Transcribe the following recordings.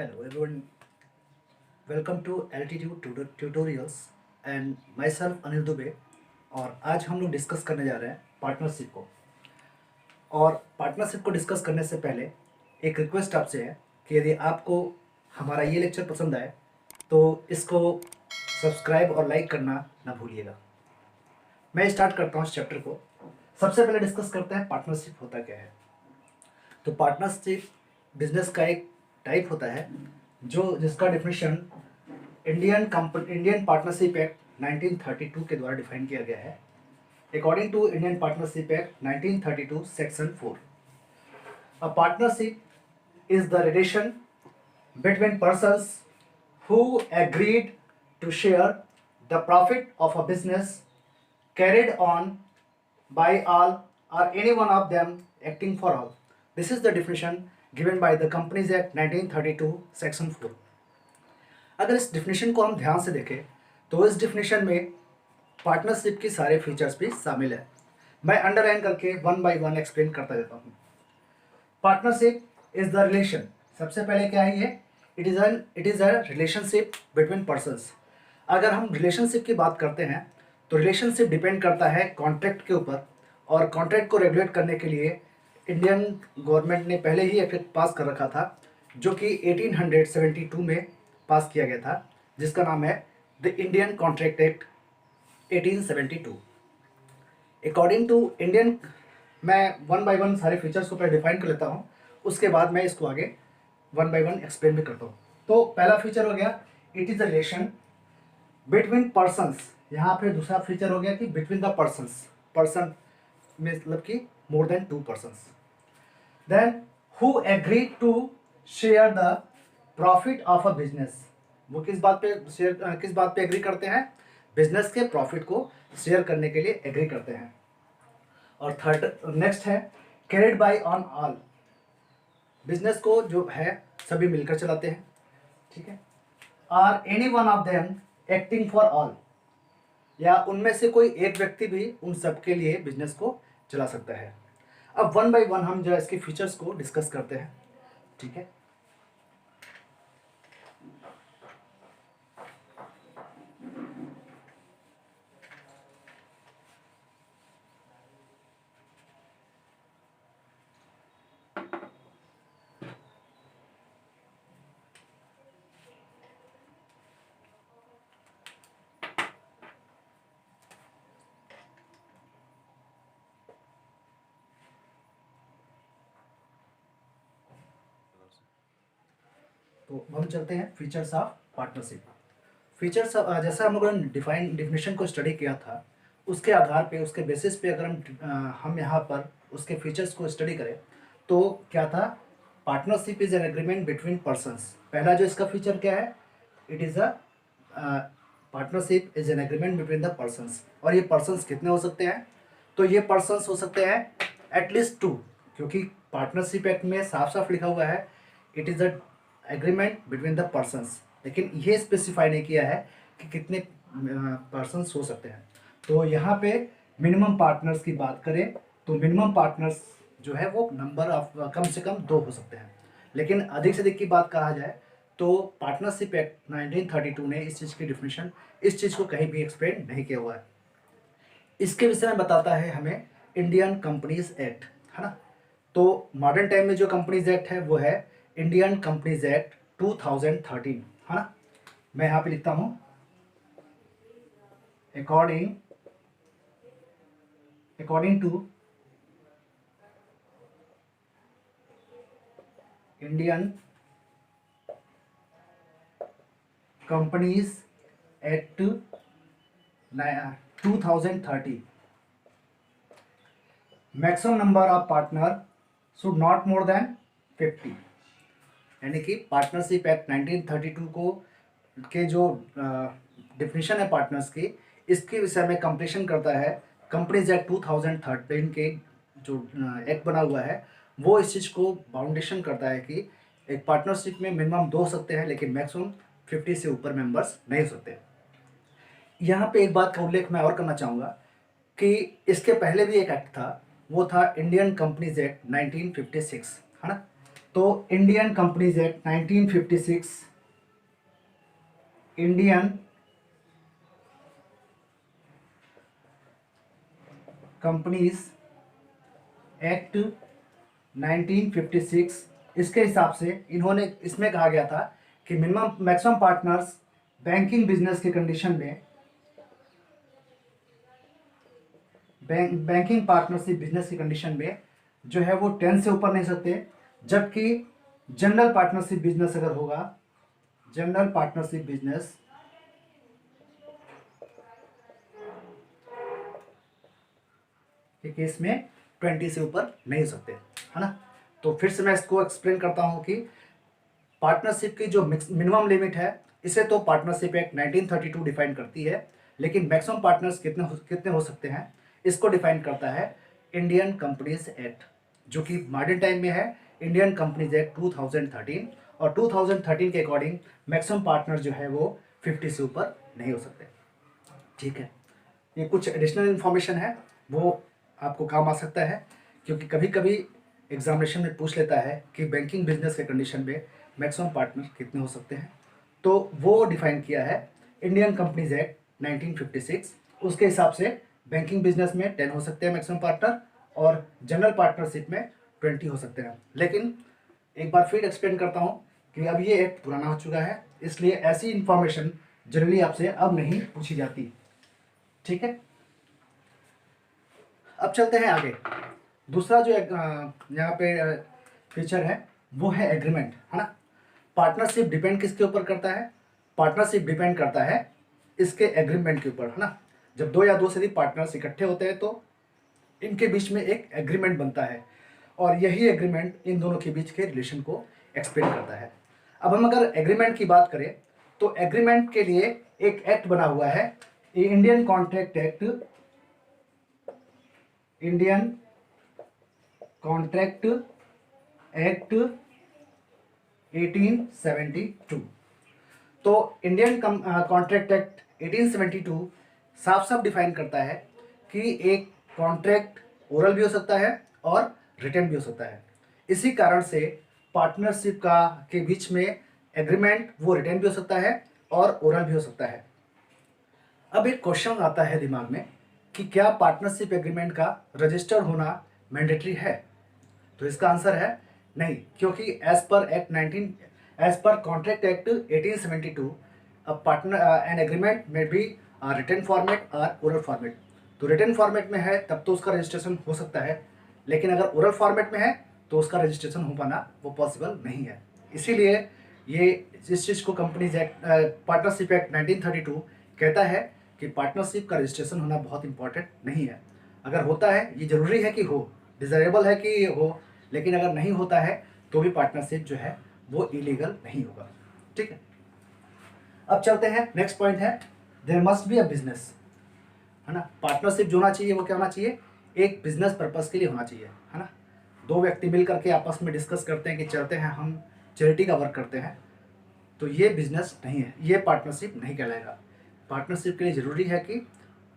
Hello everyone, welcome to Altitude Tutorials and myself Anil Dubey. और आज हम लोग डिस्कस करने जा रहे हैं पार्टनरशिप को। और पार्टनरशिप को डिस्कस करने से पहले एक रिक्वेस्ट आपसे है कि यदि आपको हमारा ये लेक्चर पसंद आए तो इसको सब्सक्राइब और लाइक करना ना भूलिएगा। मैं स्टार्ट करता हूँ इस चैप्टर को। सबसे पहले डिस्कस करते हैं पार्टनरशिप होता क्या है। तो पार्टनरशिप बिजनेस का एक टाइप होता है जो जिसका डेफिनेशन इंडियन पार्टनरशिप एक्ट 1932 के द्वारा डिफाइन किया गया है। According to Indian partnership act 1932 section 4, a partnership is the relation between persons who agreed to share the profit of a business carried on by all or any one of them acting for all. This is the definition given by the Companies Act 1932 section 4. अगर इस definition को हम ध्यान से देखें तो इस definition में पार्टनरशिप के सारे फीचर्स भी शामिल है। मैं अंडरलाइन करके वन बाय वन एक्सप्लेन करता जाता हूँ। पार्टनरशिप इज द रिलेशन, सबसे पहले क्या है ये, it is a relationship between persons. अगर हम रिलेशनशिप की बात करते हैं तो रिलेशनशिप डिपेंड करता है कॉन्ट्रैक्ट के ऊपर, और कॉन्ट्रैक्ट को रेगुलेट करने के लिए इंडियन गवर्नमेंट ने पहले ही एक्ट पास कर रखा था जो कि 1872 में पास किया गया था, जिसका नाम है the Indian contract act 1872। According to Indian, मैं वन बाय वन सारे फीचर्स को पहले डिफाइन कर लेता हूँ, उसके बाद मैं इसको आगे वन बाय वन एक्सप्लेन भी करता हूँ। तो पहला फीचर हो गया it is a relation between persons. यहाँ पे दूसरा फीचर हो गया कि बिटवीन द पर्सन्स, पर्सन मतलब कि more than two persons. Then who agree to share the profit of a business, वो किस बात पे एग्री करते हैं, बिजनेस के प्रॉफिट को शेयर करने के लिए एग्री करते हैं। और थर्ड नेक्स्ट है carried by on all, business को जो है सभी मिलकर चलाते हैं, ठीक है। Are any one of them acting for all, या उनमें से कोई एक व्यक्ति भी उन सबके लिए बिजनेस को चला सकता है। अब वन बाय वन हम जरा इसके फीचर्स को डिस्कस करते हैं, ठीक है। तो हम चलते हैं फीचर्स ऑफ पार्टनरशिप। फीचर्स जैसा हम लोगों ने डिफिनेशन को स्टडी किया था, उसके आधार पे, उसके बेसिस पे अगर हम यहाँ पर उसके फीचर्स को स्टडी करें तो क्या था, partnership is an agreement between persons. पहला जो इसका फीचर क्या है, it is a partnership is an agreement between the persons. और ये पर्सन्स कितने हो सकते हैं, तो ये पर्सन्स हो सकते हैं एटलीस्ट 2, क्योंकि पार्टनरशिप एक्ट में साफ साफ लिखा हुआ है it is a agreement between the persons, लेकिन ये स्पेसिफाई नहीं किया है कि कितने पर्सन्स हो सकते हैं। तो यहाँ पे मिनिमम पार्टनर्स की बात करें तो मिनिमम पार्टनर्स जो है वो नंबर ऑफ कम से कम 2 हो सकते हैं, लेकिन अधिक से अधिक की बात कहा जाए तो पार्टनरशिप एक्ट 1932 ने इस चीज़ की डिफिनेशन, इस चीज़ को कहीं भी एक्सप्लेन नहीं किया हुआ है। इसके विषय में बताता है हमें इंडियन कंपनीज एक्ट, है ना। तो मॉडर्न टाइम में जो कंपनीज एक्ट है वो है इंडियन कंपनीज एक्ट 2013, है ना। मैं यहाँ पे लिखता हूँ according to Indian companies act 2030, maximum number of partner should not more than 50। यानी कि पार्टनरशिप एक्ट 1932 को के जो डिफिनीशन है पार्टनर्स की, इसके विषय में कंप्लीशन करता है कंपनीज एक्ट 2013 के जो एक्ट बना हुआ है, वो इस चीज़ को बाउंडेशन करता है कि एक पार्टनरशिप में मिनिमम 2 हो सकते हैं, लेकिन मैक्सिमम 50 से ऊपर मेंबर्स नहीं हो सकते। यहाँ पे एक बात का उल्लेख मैं और करना चाहूँगा कि इसके पहले भी एक एक्ट था, वो था इंडियन कंपनीज एक्ट 1956, है ना। तो Indian companies act 1956, Indian companies act 1956, इसके हिसाब से इन्होंने इसमें कहा गया था कि minimum maximum partners banking business के कंडीशन में बैंकिंग पार्टनरशिप बिजनेस की कंडीशन में जो है वो 10 से ऊपर नहीं सकते, जबकि जनरल पार्टनरशिप बिजनेस अगर होगा, जनरल पार्टनरशिप बिजनेस के केस में 20 से ऊपर नहीं हो सकते, है ना। तो फिर से मैं इसको एक्सप्लेन करता हूँ कि पार्टनरशिप की जो मिनिमम लिमिट है इसे तो पार्टनरशिप एक्ट 1932 डिफाइन करती है, लेकिन मैक्सिमम पार्टनर्स कितने हो सकते हैं इसको डिफाइन करता है इंडियन कंपनीज एक्ट, जो कि मॉडर्न टाइम में है इंडियन कंपनीज एक्ट 2013, और 2013 के अकॉर्डिंग मैक्सिमम पार्टनर जो है वो 50 से ऊपर नहीं हो सकते। ठीक है, ये कुछ एडिशनल इन्फॉर्मेशन है, वो आपको काम आ सकता है, क्योंकि कभी कभी एग्जामिनेशन में पूछ लेता है कि बैंकिंग बिजनेस के कंडीशन में मैक्सिमम पार्टनर कितने हो सकते हैं, तो वो डिफाइन किया है इंडियन कंपनीज एक्ट 1956। उसके हिसाब से बैंकिंग बिजनेस में 10 हो सकते हैं मैक्सिमम पार्टनर, और जनरल पार्टनरशिप में 20 हो सकते हैं। लेकिन एक बार फिर एक्सप्लेन करता हूँ कि अब ये एक्ट पुराना हो चुका है, इसलिए ऐसी इंफॉर्मेशन जनरली आपसे अब नहीं पूछी जाती। ठीक है, अब चलते हैं आगे। दूसरा जो यहाँ पे फीचर है वो है एग्रीमेंट, है ना। पार्टनरशिप डिपेंड किसके ऊपर करता है? पार्टनरशिप डिपेंड करता है इसके एग्रीमेंट के ऊपर, है ना। जब दो या दो से अधिक पार्टनर्स इकट्ठे होते हैं तो इनके बीच में एक एग्रीमेंट बनता है, और यही एग्रीमेंट इन दोनों के बीच के रिलेशन को एक्सप्लेन करता है। अब हम अगर एग्रीमेंट की बात करें तो एग्रीमेंट के लिए एक एक्ट बना हुआ है, Indian contract act, Indian contract act 1872। तो इंडियन कॉन्ट्रैक्ट एक्ट 1872 साफ साफ डिफाइन करता है कि एक कॉन्ट्रैक्ट ओरल भी हो सकता है और रिटन भी हो सकता है। इसी कारण से पार्टनरशिप का के बीच में एग्रीमेंट वो रिटन भी हो सकता है और ओरल भी हो सकता है। अब एक क्वेश्चन आता है दिमाग में कि क्या पार्टनरशिप एग्रीमेंट का रजिस्टर होना मैंडेटरी है? तो इसका आंसर है नहीं, क्योंकि as per contract act 1872 an agreement may be written format और ओरल फॉर्मेट। तो रिटन फॉर्मेट में है तब तो उसका रजिस्ट्रेशन हो सकता है, लेकिन अगर ओरल फॉर्मेट में है तो उसका रजिस्ट्रेशन हो पाना वो पॉसिबल नहीं है। इसीलिए ये इस चीज़ को कंपनीज एक्ट पार्टनरशिप एक्ट 1932 कहता है कि पार्टनरशिप का रजिस्ट्रेशन होना बहुत इंपॉर्टेंट नहीं है। अगर होता है, ये जरूरी है कि हो, डिज़ायरेबल है कि हो, लेकिन अगर नहीं होता है तो भी पार्टनरशिप जो है वो इलीगल नहीं होगा। ठीक है, अब चलते हैं, नेक्स्ट पॉइंट है there must be a business, है ना। पार्टनरशिप जो होना चाहिए वो क्या होना चाहिए? एक बिजनेस पर्पस के लिए होना चाहिए, है ना। दो व्यक्ति मिल करके आपस में डिस्कस करते हैं कि चलते हैं हम चैरिटी का वर्क करते हैं, तो ये बिजनेस नहीं है, ये पार्टनरशिप नहीं कहलाएगा। पार्टनरशिप के लिए ज़रूरी है कि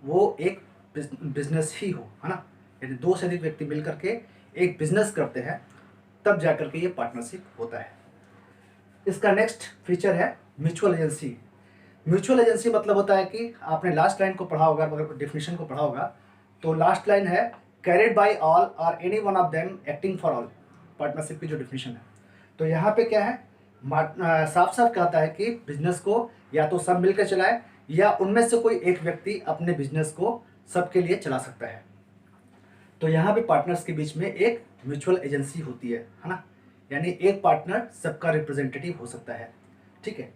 वो एक बिजनेस ही हो, है ना। यानी दो से अधिक व्यक्ति मिल करके एक बिजनेस करते हैं, तब जाकर के ये पार्टनरशिप होता है। इसका नेक्स्ट फीचर है म्यूचुअल एजेंसी। म्यूचुअल एजेंसी मतलब होता है कि आपने लास्ट लाइन को पढ़ा होगा, अगर डेफिनेशन को पढ़ा होगा तो लास्ट लाइन है कैरिड बाय ऑल और any one of them acting for all, partnership की जो डेफिनेशन है। तो यहाँ पे क्या है, साफ साफ कहता है कि बिजनेस को या तो सब मिलकर चलाए या उनमें से कोई एक व्यक्ति अपने बिजनेस को सबके लिए चला सकता है। तो यहाँ पे पार्टनर्स के बीच में एक म्यूचुअल एजेंसी होती है ना, यानी एक पार्टनर सबका रिप्रेजेंटेटिव हो सकता है। ठीक है,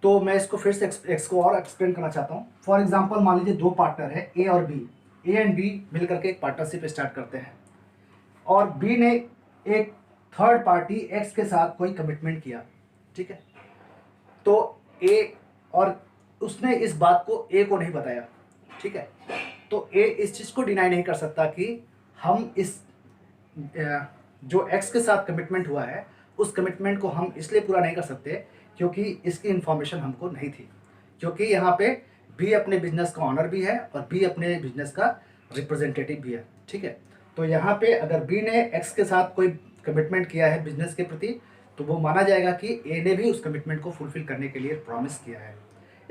तो मैं इसको फिर से इसको और एक्सप्लेन करना चाहता हूँ। फॉर एग्जांपल मान लीजिए दो पार्टनर है ए और बी, ए एंड बी मिलकर के एक पार्टनरशिप स्टार्ट करते हैं, और बी ने एक थर्ड पार्टी एक्स के साथ कोई कमिटमेंट किया। ठीक है, तो ए और उसने इस बात को ए को नहीं बताया। ठीक है, तो ए इस चीज़ को डिनाई नहीं कर सकता कि हम इस जो एक्स के साथ कमिटमेंट हुआ है उस कमिटमेंट को हम इसलिए पूरा नहीं कर सकते क्योंकि इसकी इन्फॉर्मेशन हमको नहीं थी, क्योंकि यहाँ पे बी अपने बिजनेस का ऑनर भी है और बी अपने बिजनेस का रिप्रेजेंटेटिव भी है। ठीक है, तो यहाँ पे अगर बी ने एक्स के साथ कोई कमिटमेंट किया है बिजनेस के प्रति, तो वो माना जाएगा कि ए ने भी उस कमिटमेंट को फुलफिल करने के लिए प्रॉमिस किया है।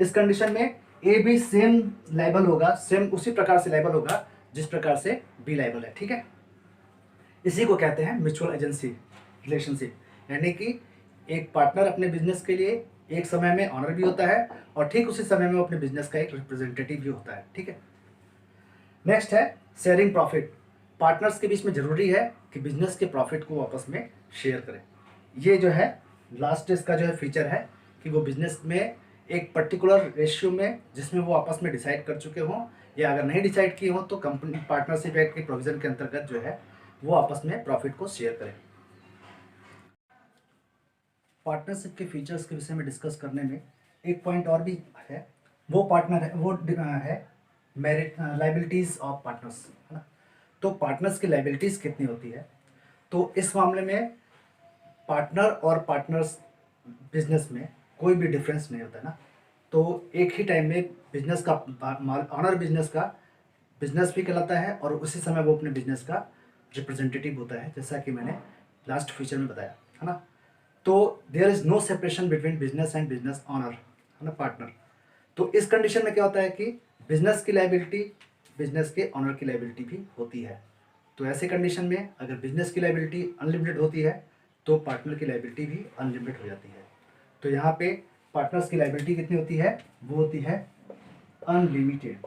इस कंडीशन में ए भी सेम लायबल होगा, सेम उसी प्रकार से लायबल होगा जिस प्रकार से बी लायबल है। ठीक है, इसी को कहते हैं म्यूचुअल एजेंसी रिलेशनशिप, यानी कि एक पार्टनर अपने बिजनेस के लिए एक समय में ऑनर भी होता है और ठीक उसी समय में वो अपने बिजनेस का एक रिप्रेजेंटेटिव भी होता है। ठीक है, नेक्स्ट है शेयरिंग प्रॉफिट। पार्टनर्स के बीच में जरूरी है कि बिजनेस के प्रॉफिट को आपस में शेयर करें। ये जो है लास्ट इसका जो है फीचर है कि वो बिजनेस में एक पर्टिकुलर रेशियो में जिसमें वो आपस में डिसाइड कर चुके हों, या अगर नहीं डिसाइड किए हों तो कंपनी पार्टनरशिप एक्ट के प्रोविजन के अंतर्गत जो है वो आपस में प्रॉफिट को शेयर करें। पार्टनरशिप के फीचर्स के विषय में डिस्कस करने में एक पॉइंट और भी है, वो पार्टनर है, वो है मेरिट लाइबिलिटीज़ ऑफ पार्टनर्स, है ना। तो पार्टनर्स की लाइबिलिटीज़ कितनी होती है, तो इस मामले में पार्टनर और पार्टनर्स बिजनेस में कोई भी डिफरेंस नहीं होता है ना। तो एक ही टाइम में बिजनेस का ऑनर बिजनेस भी कहलाता है और उसी समय वो अपने बिजनेस का रिप्रेजेंटेटिव होता है, जैसा कि मैंने लास्ट फीचर में बताया, है ना। तो there is no separation between business and business owner, है ना, पार्टनर। तो इस कंडीशन में क्या होता है कि बिजनेस की लायबिलिटी बिजनेस के ऑनर की लायबिलिटी भी होती है। तो ऐसे कंडीशन में अगर बिजनेस की लायबिलिटी अनलिमिटेड होती है तो पार्टनर की लायबिलिटी भी अनलिमिटेड हो जाती है। तो यहाँ पे पार्टनर्स की लायबिलिटी कितनी होती है, वो होती है अनलिमिटेड।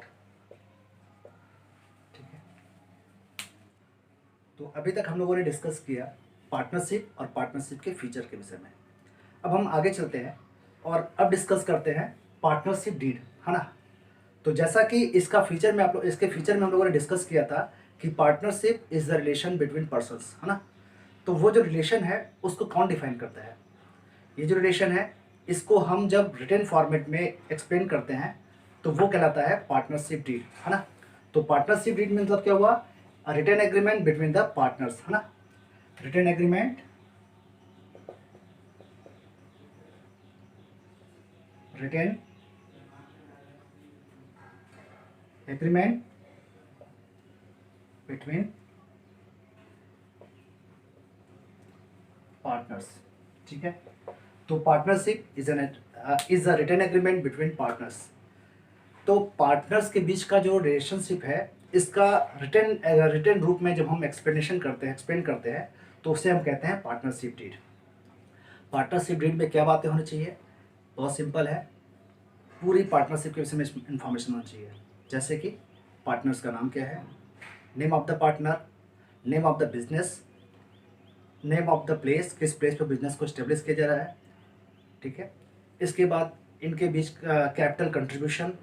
ठीक है, तो अभी तक हम लोगों ने डिस्कस किया पार्टनरशिप और पार्टनरशिप के फीचर के विषय में। अब हम आगे चलते हैं और अब डिस्कस करते हैं पार्टनरशिप डीड, है ना। तो जैसा कि इसके फीचर में हम लोगों ने डिस्कस किया था कि partnership is the relation between persons, है ना। तो वो जो रिलेशन है उसको कौन डिफाइन करता है, ये जो रिलेशन है इसको हम जब रिटन फॉर्मेट में एक्सप्लेन करते हैं तो वो कहलाता है पार्टनरशिप डीड, है ना। तो पार्टनरशिप डीड में मतलब क्या हुआ, written agreement between the partners, है ना। Written agreement written agreement between partners. ठीक है, तो partnership is a written agreement between partners. तो पार्टनर्स के बीच का जो रिलेशनशिप है इसका रिटन रूप में जब हम एक्सप्लेन करते हैं तो उसे हम कहते हैं पार्टनरशिप डीड। पार्टनरशिप डीड में क्या बातें होनी चाहिए, बहुत सिंपल है, पूरी पार्टनरशिप के विषय में इंफॉर्मेशन होनी चाहिए, जैसे कि पार्टनर्स का नाम क्या है, name of the partner, name of the business, name of the place, किस प्लेस पर बिजनेस को इस्टेब्लिश किया जा रहा है। ठीक है, इसके बाद इनके बीच कैपिटल कंट्रीब्यूशन,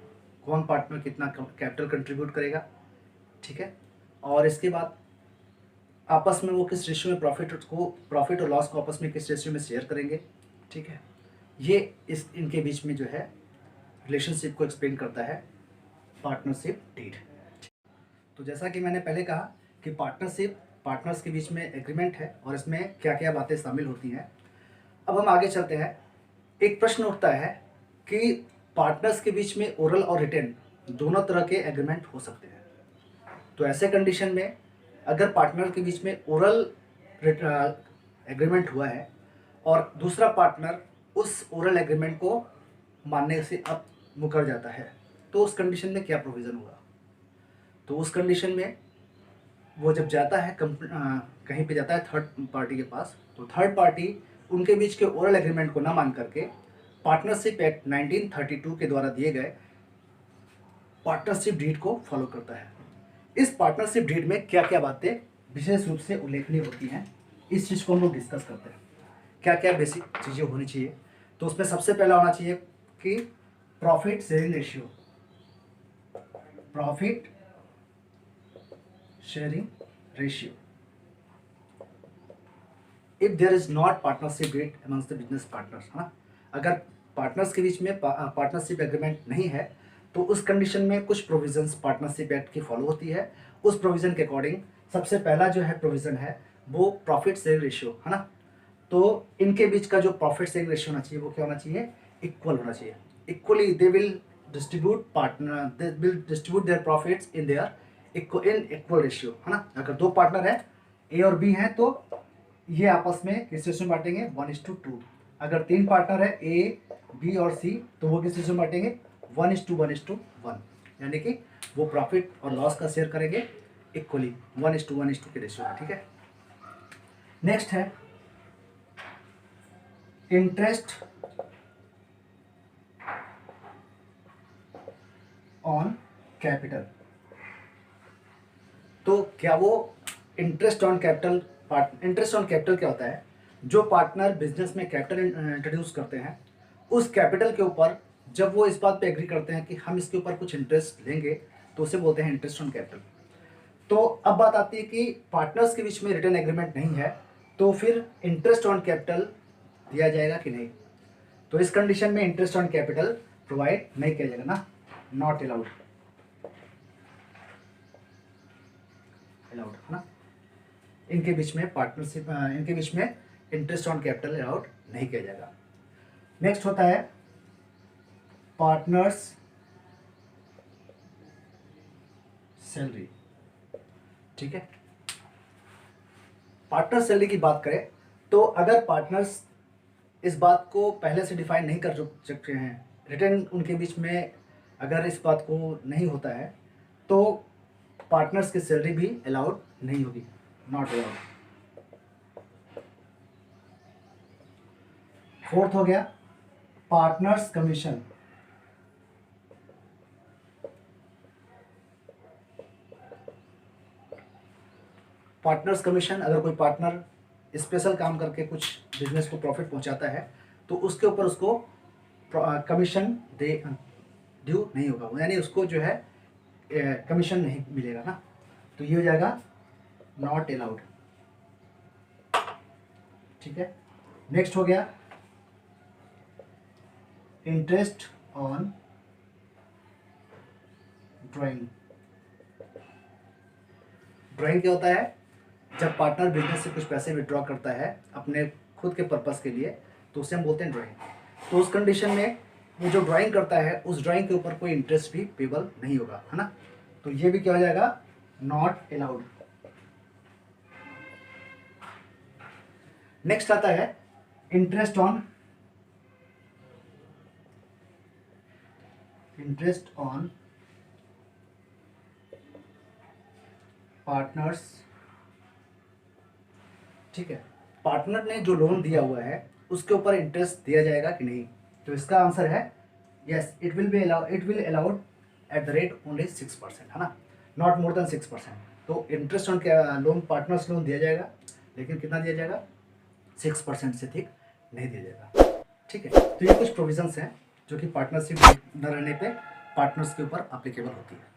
कौन पार्टनर कितना कैपिटल कंट्रीब्यूट करेगा। ठीक है, और इसके बाद आपस में वो किस रेशियो में प्रॉफिट और लॉस को आपस में किस रेशियो में शेयर करेंगे। ठीक है, ये इनके बीच में जो है रिलेशनशिप को एक्सप्लेन करता है पार्टनरशिप डीड। तो जैसा कि मैंने पहले कहा कि पार्टनर्स के बीच में एग्रीमेंट है और इसमें क्या क्या बातें शामिल होती हैं। अब हम आगे चलते हैं, एक प्रश्न उठता है कि पार्टनर्स के बीच में ओरल और रिटन दोनों तरह के एग्रीमेंट हो सकते हैं। तो ऐसे कंडीशन में अगर पार्टनर के बीच में ओरल एग्रीमेंट हुआ है और दूसरा पार्टनर उस ओरल एग्रीमेंट को मानने से अब मुकर जाता है, तो उस कंडीशन में क्या प्रोविज़न होगा। तो उस कंडीशन में वो जब जाता है कहीं पे जाता है थर्ड पार्टी के पास, तो थर्ड पार्टी उनके बीच के ओरल एग्रीमेंट को ना मान करके पार्टनरशिप एक्ट 1932 के द्वारा दिए गए पार्टनरशिप डीड को फॉलो करता है। इस पार्टनरशिप डीड में क्या क्या बातें विशेष रूप से उल्लेखनीय होती हैं, इस चीज़ को हम लोग डिस्कस करते हैं, क्या क्या बेसिक चीज़ें होनी चाहिए। तो उसमें सबसे पहला होना चाहिए कि profit sharing ratio, profit sharing ratio. If there is not partnership deed amongst the business partners, है ना। अगर पार्टनर्स के बीच में पार्टनरशिप एग्रीमेंट नहीं है तो उस कंडीशन में कुछ प्रोविजंस पार्टनरशिप एक्ट की फॉलो होती है। उस प्रोविज़न के अकॉर्डिंग सबसे पहला जो है प्रोविज़न है वो प्रॉफिट शेयरिंग रेशियो, है ना। तो इनके बीच का जो प्रॉफिट शेयरिंग रेशियो होना चाहिए वो क्या होना चाहिए, इक्वल होना चाहिए। Equally they will distribute their profits in equal ratio, है ना। अगर दो पार्टनर है ए और बी हैं तो ये आपस में किस रेशियो में बांटेंगे 1:2। अगर 3 पार्टनर है ए बी और सी तो वो किस रेशियो में बांटेंगे 1:1, यानी कि वो प्रॉफिट और लॉस का शेयर करेंगे इक्वली 1:1 के रेशियो में। ठीक है, नेक्स्ट है इंटरेस्ट ऑन कैपिटल। तो क्या वो इंटरेस्ट ऑन कैपिटल क्या होता है? जो पार्टनर बिजनेस में कैपिटल इंट्रोड्यूस करते हैं, उस कैपिटल के ऊपर जब वो इस बात पे एग्री करते हैं कि हम इसके ऊपर कुछ इंटरेस्ट लेंगे तो उसे बोलते हैं इंटरेस्ट ऑन कैपिटल। तो अब बात आती है कि पार्टनर्स के बीच में रिटर्न एग्रीमेंट नहीं है, तो फिर इंटरेस्ट ऑन कैपिटल दिया जाएगा कि नहीं? तो इस कंडीशन में इंटरेस्ट ऑन कैपिटल प्रोवाइड नहीं किया जाएगा ना, नॉट अलाउड है ना। इनके बीच में पार्टनरशिप, इनके बीच में इंटरेस्ट ऑन कैपिटल अलाउड नहीं किया जाएगा। नेक्स्ट होता है पार्टनर्स सैलरी। ठीक है, पार्टनर सैलरी की बात करें तो अगर पार्टनर्स इस बात को पहले से डिफाइन नहीं कर सकते हैं, रिटर्न उनके बीच में अगर इस बात को नहीं होता है, तो पार्टनर्स की सैलरी भी अलाउड नहीं होगी, नॉट अलाउड। फोर्थ हो गया पार्टनर्स कमीशन। पार्टनर्स कमीशन, अगर कोई पार्टनर स्पेशल काम करके कुछ बिजनेस को प्रॉफिट पहुंचाता है तो उसके ऊपर उसको कमीशन ड्यू नहीं होगा, यानी उसको जो है कमीशन नहीं मिलेगा ना, तो ये हो जाएगा नॉट अलाउड। ठीक है, नेक्स्ट हो गया इंटरेस्ट ऑन ड्राइंग। ड्राइंग क्या होता है? जब पार्टनर बिजनेस से कुछ पैसे विड्रॉ करता है अपने खुद के पर्पस के लिए तो उसे हम बोलते हैं ड्राइंग। तो उस कंडीशन में वो जो ड्राइंग करता है उस ड्राइंग के ऊपर कोई इंटरेस्ट भी पेबल नहीं होगा, है ना। तो ये भी क्या हो जाएगा नॉट अलाउड। नेक्स्ट आता है इंटरेस्ट ऑन पार्टनर्स। ठीक है, पार्टनर ने जो लोन दिया हुआ है उसके ऊपर इंटरेस्ट दिया जाएगा कि नहीं? तो इसका आंसर है yes, it will allowed at the rate only 6%, है ना, नॉट मोर देन 6%। तो interest on loan, partners loan दिया जाएगा, लेकिन कितना दिया जाएगा? 6% से अधिक नहीं दिया जाएगा। ठीक है, तो ये कुछ प्रोविजंस हैं जो कि पार्टनरशिप न रहने पे पार्टनर्स के ऊपर अप्लीकेबल होती है।